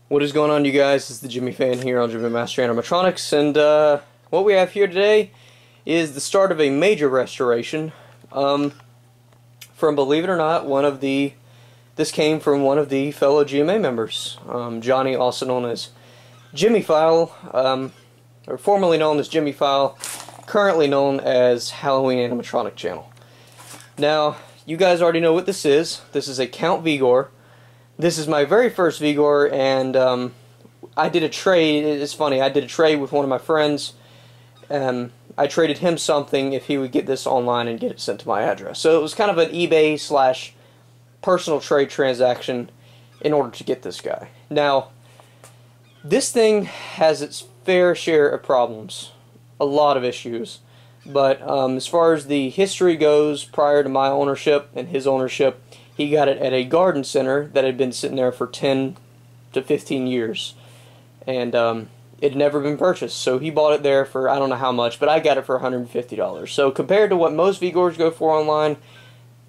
What is going on, you guys? It's the Gemmy fan here on Gemmy Master Animatronics, and what we have here today is the start of a major restoration from, believe it or not, this came from one of the fellow GMA members, Johnny, also known as Gemmy File, or formerly known as Gemmy File, currently known as Halloween Animatronic Channel. Now, you guys already know what this is. This is a Count Vigor. This is my very first Vigor, and I did a trade. It's funny, I did a trade with one of my friends. I traded him something if he would get this online and get it sent to my address. So it was kind of an eBay / personal trade transaction in order to get this guy. Now, this thing has its fair share of problems, a lot of issues. But as far as the history goes, prior to my ownership and his ownership, he got it at a garden center that had been sitting there for 10 to 15 years. And it had never been purchased. So he bought it there for, I don't know how much, but I got it for $150. So compared to what most Vigors go for online,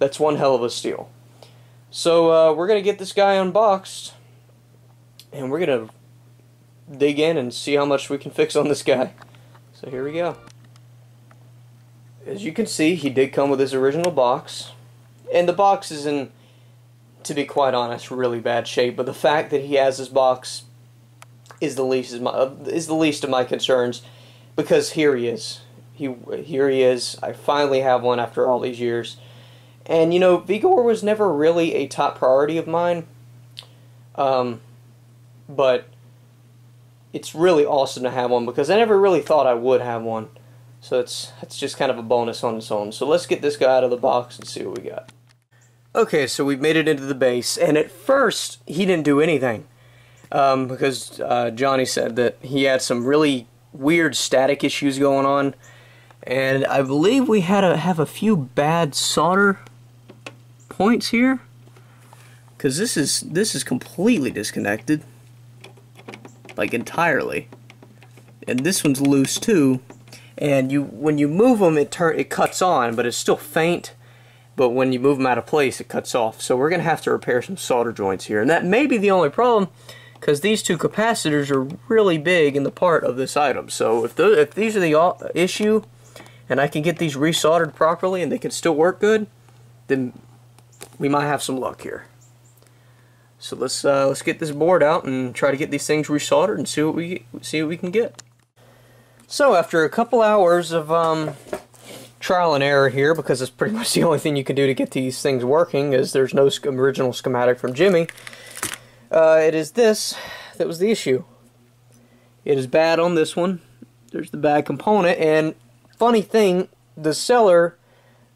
that's one hell of a steal. So we're going to get this guy unboxed, and we're going to dig in and see how much we can fix on this guy. So here we go. As you can see, he did come with his original box. And the box is in, to be quite honest, really bad shape. But the fact that he has this box is the least of my concerns, because here he is. Here he is. I finally have one after all these years. And you know, Vigor was never really a top priority of mine. But it's really awesome to have one, because I never really thought I would have one. So it's just kind of a bonus on its own. So let's get this guy out of the box and see what we got. Okay, so we've made it into the base, and at first he didn't do anything, because Johnny said that he had some really weird static issues going on, and I believe we had to have a few bad solder points here, because this is completely disconnected, like entirely, and this one's loose too. And when you move them, it cuts on, but it's still faint. But when you move them out of place, it cuts off. So we're going to have to repair some solder joints here. And that may be the only problem, because these two capacitors are really big in the part of this item. So if these are the issue, and I can get these resoldered properly and they can still work good, then we might have some luck here. So let's get this board out and try to get these things resoldered and see what we can get. So after a couple hours of trial and error here, because it's pretty much the only thing you can do to get these things working, is there's no original schematic from Gemmy, it is this that was the issue. It is bad on this one. There's the bad component, and funny thing, the seller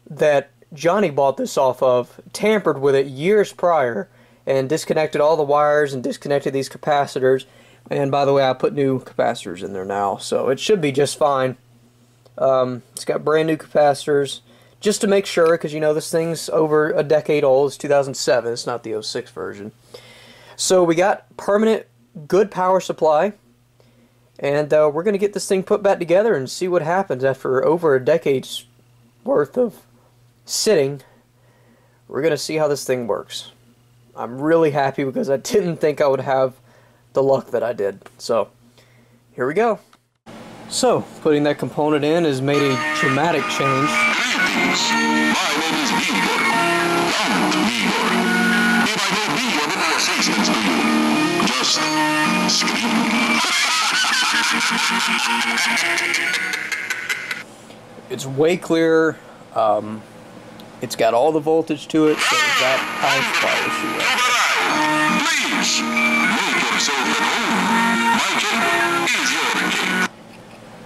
that Johnny bought this off of tampered with it years prior and disconnected all the wires and disconnected these capacitors. And by the way, I put new capacitors in there now, so it should be just fine. It's got brand new capacitors, just to make sure, because you know this thing's over a decade old. It's 2007, it's not the 06 version. So we got permanent, good power supply, and we're going to get this thing put back together and see what happens after over a decade's worth of sitting. We're going to see how this thing works. I'm really happy, because I didn't think I would have the luck that I did. So here we go. So putting that component in has made a dramatic change. It's way clearer. It's got all the voltage to it, so that power supply issue there.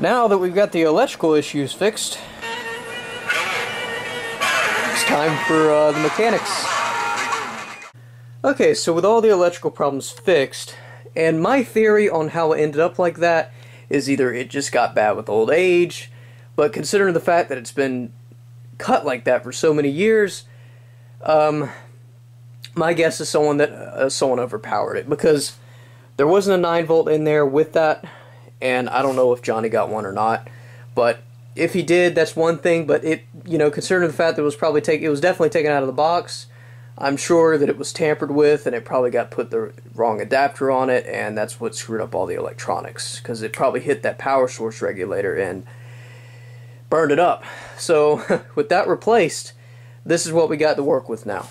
Now that we've got the electrical issues fixed, it's time for the mechanics. Okay, so with all the electrical problems fixed, and my theory on how it ended up like that is either it just got bad with old age, but considering the fact that it's been cut like that for so many years, my guess is someone overpowered it, because there wasn't a 9-volt in there with that, and I don't know if Johnny got one or not. But if he did, that's one thing. But it, you know, considering the fact that it was definitely taken out of the box, I'm sure that it was tampered with and it probably got put the wrong adapter on it, and that's what screwed up all the electronics, because it probably hit that power source regulator and burned it up. So with that replaced, this is what we got to work with now.